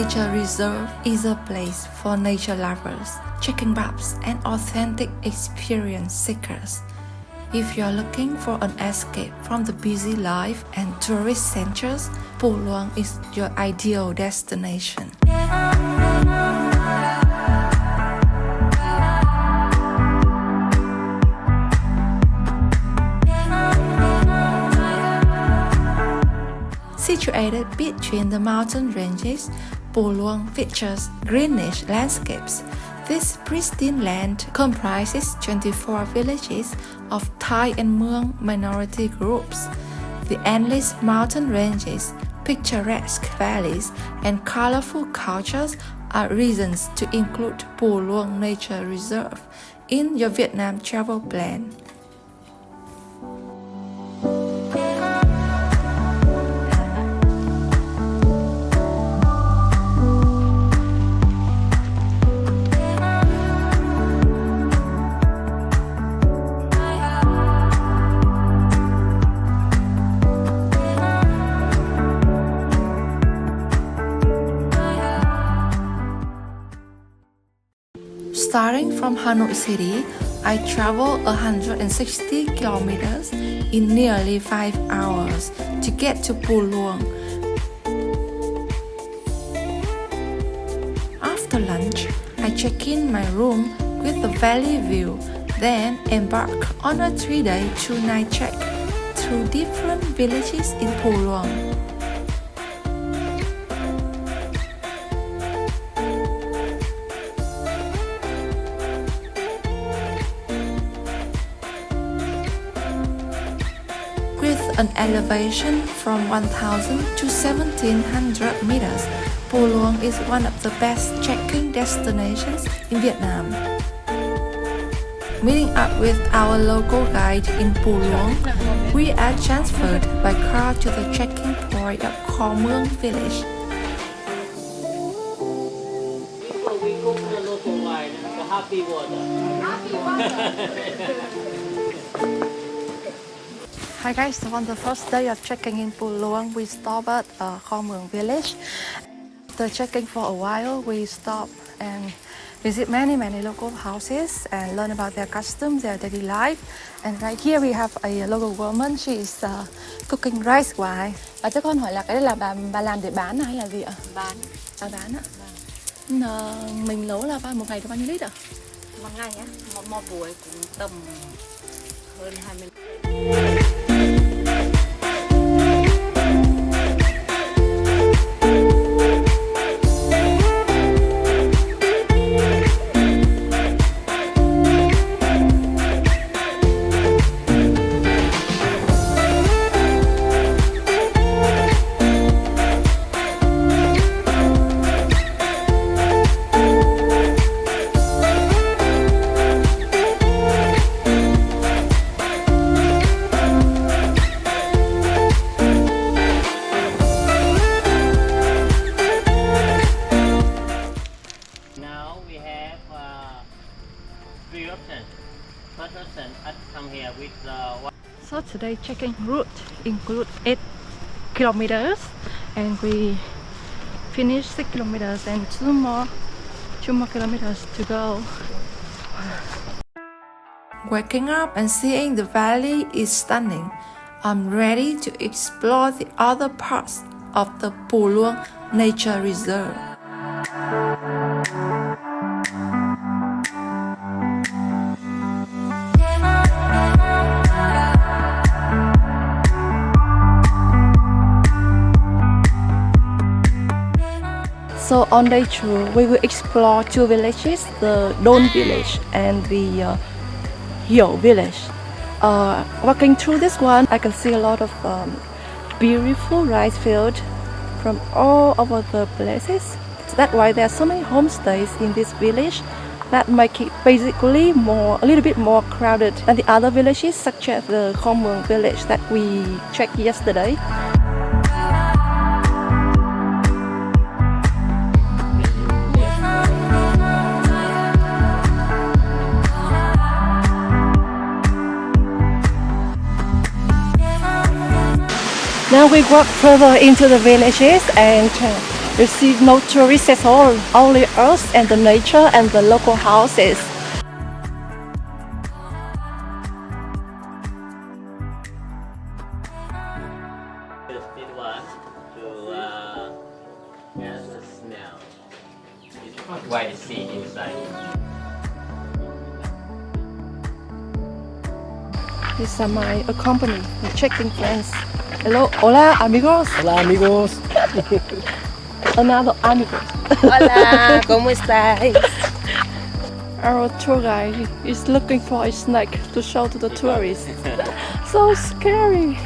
Nature Reserve is a place for nature lovers, trekking buffs, and authentic experience seekers. If you're looking for an escape from the busy life and tourist centers, Phu Luang is your ideal destination. Situated between the mountain ranges, Phu Luang features greenish landscapes. This pristine land comprises 24 villages of Thai and Mueang minority groups. The endless mountain ranges, picturesque valleys, and colorful cultures are reasons to include Phu Luang Nature Reserve in your Vietnam travel plan. Starting from Hanoi City, I travel 160 kilometers in nearly 5 hours to get to Phu Luang. After lunch, I check in my room with a valley view, then embark on a 3-day, 2-night trek through different villages in Phu Luang. With an elevation from 1,000 to 1,700 meters, Phu Luang is one of the best trekking destinations in Vietnam. Meeting up with our local guide in Phu Luang, we are transferred by car to the trekking point of Kho Mueang village. We cook the local wine, the happy water. Hi guys, so on the first day of trekking in Phu Luang, we stopped at Kho Mueang village. After trekking for a while, we stop and visit many local houses and learn about their customs, their daily life. And right here we have a local woman, she is cooking rice wine. Cho con hỏi là cái đây là bà làm để bán hay là gì ạ? Bán. Bà bán ạ. Mình nấu là một ngày được bao nhiêu lít ạ? Một ngày á, một buổi cũng tầm hơn 20. First option, come here with So today trekking route include 8 kilometers and we finished 6 kilometers and 2 more kilometers to go. Waking up and seeing the valley is stunning. I'm ready to explore the other parts of the Phu Luang Nature Reserve. So on day 2, we will explore 2 villages, the Don village and the Hio village. Walking through this one, I can see a lot of beautiful rice fields from all over the places. So that's why there are so many homestays in this village that make it basically a little bit more crowded than the other villages, such as the Kho Mueang village that we checked yesterday. Now we walk further into the villages and You see no tourists at all, only us and the nature and the local houses. Just need one to get the smell. It's white seed inside. These are my accompany, my checking friends. Hello, hola amigos. Hola amigos. Another amigos. Hola, ¿cómo estáis? Our tour guide is looking for a snake to show to the tourists. So scary.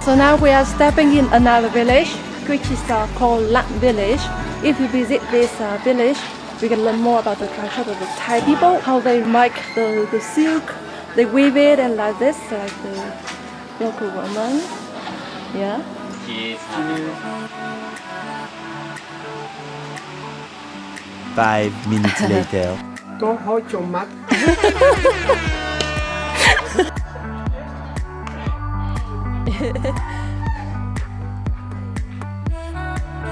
So now we are stepping in another village, which is called Lat Village. If you visit this village, we can learn more about the culture of the Thai people, how they make the silk, they weave it and like this, like the local woman. Yeah. Cheese. 5 minutes later. Có hối trong mắt.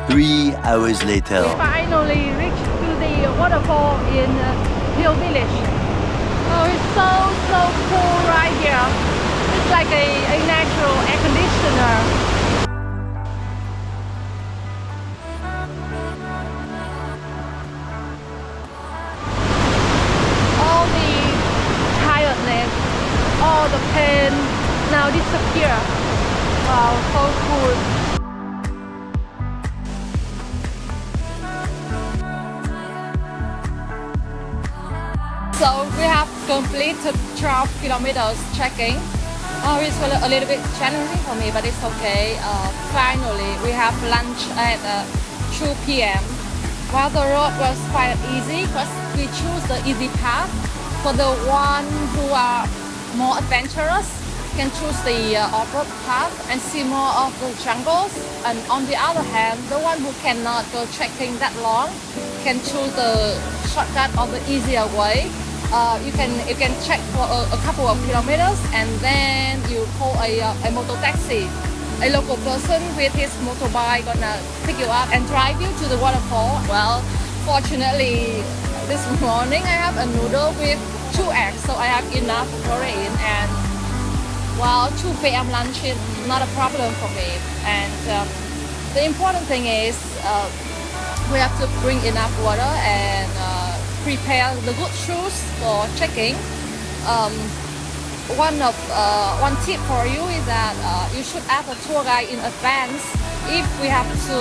3 hours later. Finally reached to the waterfall in Hill Village. Oh, it's so cool right here. It's like a natural air conditioner. All the tiredness, all the pain now disappear. Wow, so cool. So we have completed 12 kilometers trekking. It's a little bit challenging for me, but it's okay. Finally, we have lunch at 2 p.m. While the road was quite easy because we choose the easy path. For the one who are more adventurous, can choose the off-road path and see more of the jungles. And on the other hand, the one who cannot go trekking that long can choose the shortcut or the easier way. You can trek for a couple of kilometers and then you call a motor taxi. A local person with his motorbike gonna pick you up and drive you to the waterfall. Well, fortunately, this morning I have a noodle with 2 eggs, so I have enough protein. And well, 2 p.m. lunch is not a problem for me. And the important thing is we have to bring enough water and prepare the good shoes for trekking. One tip for you is that you should ask a tour guide in advance. If we have to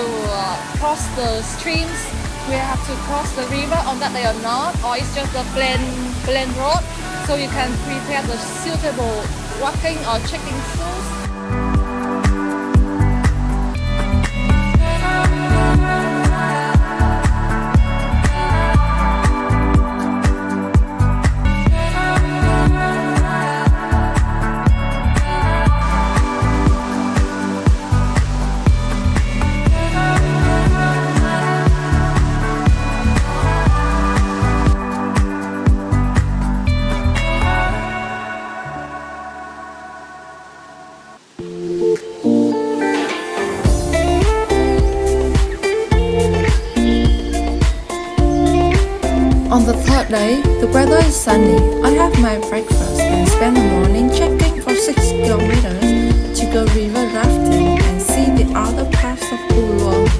cross the streams, we have to cross the river on that day or not, or it's just a plain road, so you can prepare the suitable walking or trekking shoes. On the third day, the weather is sunny. I have my breakfast and spend the morning trekking for 6 kilometers to go river rafting and see the other parts of Ulua.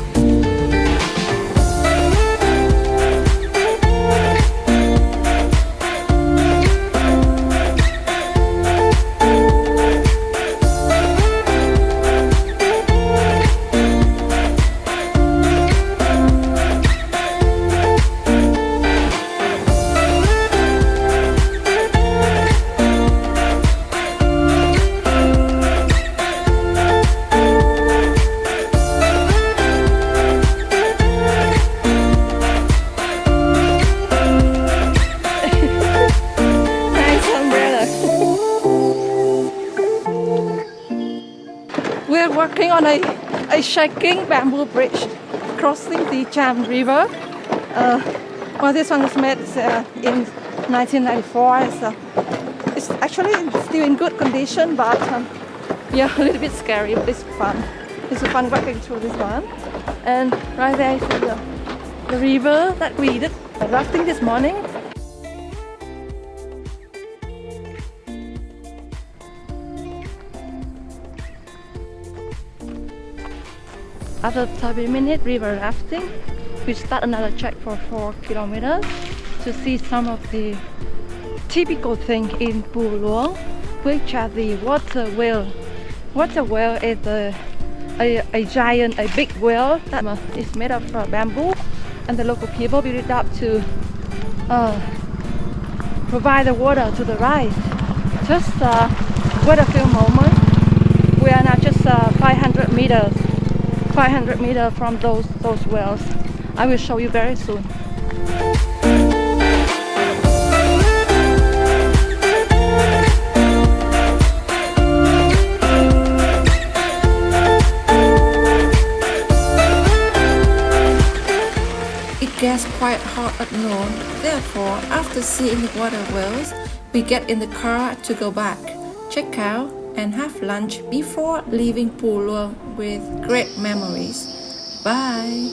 a shaking bamboo bridge crossing the Cham River. Well, this one was made in 1994. So it's actually still in good condition, but yeah, a little bit scary, but it's fun. It's fun walking through this one. And right there is the river that we did rafting this morning. After 30-minute river rafting, we start another trek for 4 kilometers to see some of the typical things in Phu Luang, which are the water whale. Water whale is a giant, a big whale that is made of bamboo, and the local people build it up to provide the water to the rice. Just wait a few moments. We are now just 500 meters from those wells. I will show you very soon. It gets quite hot at noon, therefore after seeing the water wells, we get in the car to go back, check out and have lunch before leaving Phu Luang with great memories. Bye!